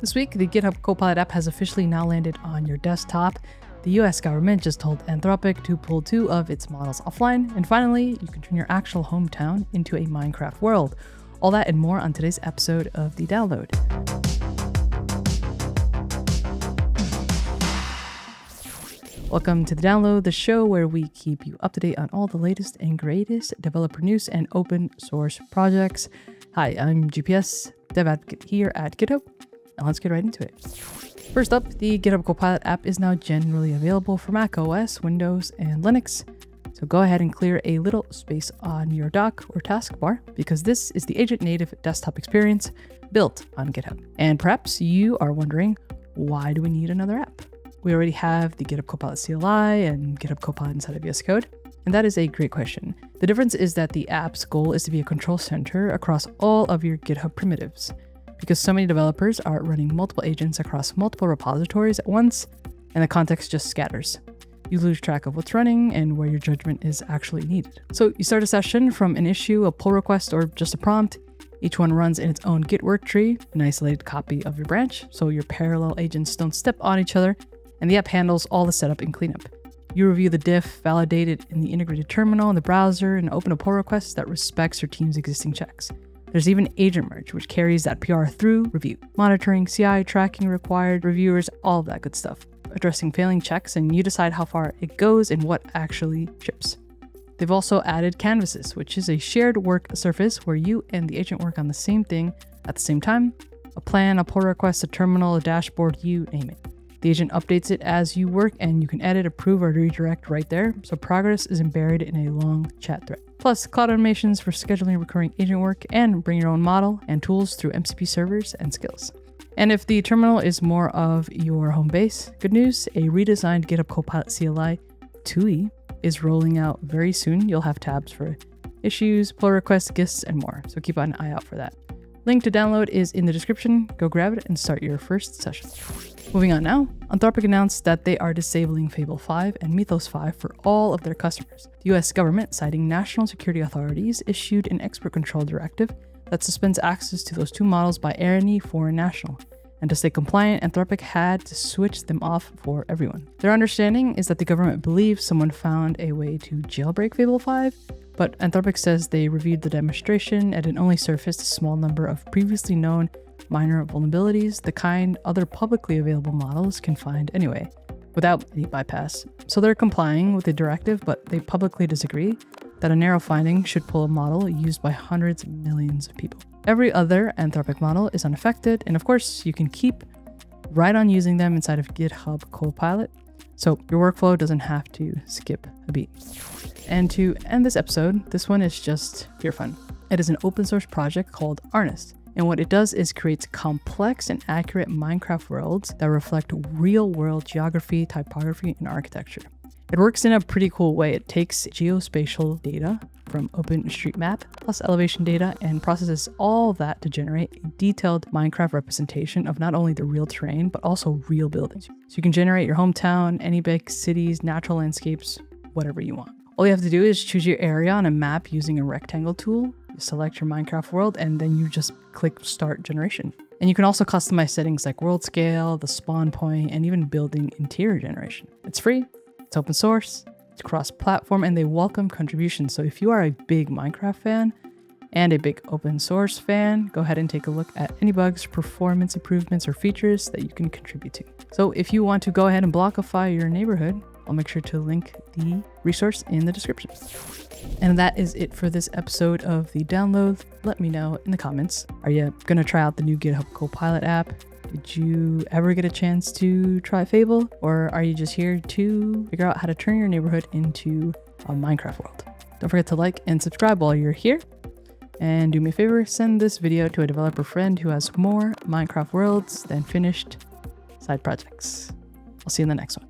This week, the GitHub Copilot app has officially now landed on your desktop. The US government just told Anthropic to pull 2 of its models offline, and finally, you can turn your actual hometown into a Minecraft world. All that and more on today's episode of The Download. Welcome to The Download, the show where we keep you up to date on all the latest and greatest developer news and open source projects. Hi, I'm GPS, dev advocate here at GitHub, and let's get right into it. First up, the GitHub Copilot app is now generally available for Mac OS, Windows, and Linux. So go ahead and clear a little space on your dock or taskbar because this is the agent-native desktop experience built on GitHub. And perhaps you are wondering, why do we need another app? We already have the GitHub Copilot CLI and GitHub Copilot inside of VS Code. And that is a great question. The difference is that the app's goal is to be a control center across all of your GitHub primitives. Because so many developers are running multiple agents across multiple repositories at once, and the context just scatters. You lose track of what's running and where your judgment is actually needed. So you start a session from an issue, a pull request, or just a prompt. Each one runs in its own Git work tree, an isolated copy of your branch, so your parallel agents don't step on each other, and the app handles all the setup and cleanup. You review the diff, validate it in the integrated terminal in the browser, and open a pull request that respects your team's existing checks. There's even agent merge, which carries that PR through review, monitoring, CI, tracking required, reviewers, all of that good stuff, addressing failing checks, and you decide how far it goes and what actually ships. They've also added canvases, which is a shared work surface where you and the agent work on the same thing at the same time, a plan, a pull request, a terminal, a dashboard, you name it. The agent updates it as you work, and you can edit, approve, or redirect right there, so progress isn't buried in a long chat thread. Plus, cloud automations for scheduling recurring agent work, and bring your own model and tools through MCP servers and skills. And if the terminal is more of your home base, good news, a redesigned GitHub Copilot CLI 2e is rolling out very soon. You'll have tabs for issues, pull requests, gists, and more, so keep an eye out for that. Link to download is in the description. Go grab it and start your first session. Moving on now, Anthropic announced that they are disabling Fable 5 and Mythos 5 for all of their customers. The US government, citing national security authorities, issued an export control directive that suspends access to those 2 models by any foreign national. And to stay compliant, Anthropic had to switch them off for everyone. Their understanding is that the government believes someone found a way to jailbreak Fable 5, but Anthropic says they reviewed the demonstration and it only surfaced a small number of previously known minor vulnerabilities, the kind other publicly available models can find anyway, without any bypass. So they're complying with the directive, but they publicly disagree that a narrow finding should pull a model used by hundreds of millions of people. Every other Anthropic model is unaffected, and of course, you can keep right on using them inside of GitHub Copilot, so your workflow doesn't have to skip a beat. And to end this episode, this one is just pure fun. It is an open source project called Arnis. And what it does is creates complex and accurate Minecraft worlds that reflect real-world geography, typography, and architecture. It works in a pretty cool way. It takes geospatial data from OpenStreetMap plus elevation data and processes all of that to generate a detailed Minecraft representation of not only the real terrain, but also real buildings. So you can generate your hometown, any big cities, natural landscapes, whatever you want. All you have to do is choose your area on a map using a rectangle tool. You select your Minecraft world, and then you just click Start Generation. And you can also customize settings like world scale, the spawn point, and even building interior generation. It's free, it's open source, it's cross-platform, and they welcome contributions. So if you are a big Minecraft fan and a big open source fan, go ahead and take a look at any bugs, performance improvements, or features that you can contribute to. So if you want to go ahead and blockify your neighborhood, I'll make sure to link the resource in the description. And that is it for this episode of The Download. Let me know in the comments. Are you going to try out the new GitHub Copilot app? Did you ever get a chance to try Fable? Or are you just here to figure out how to turn your neighborhood into a Minecraft world? Don't forget to like and subscribe while you're here. And do me a favor, send this video to a developer friend who has more Minecraft worlds than finished side projects. I'll see you in the next one.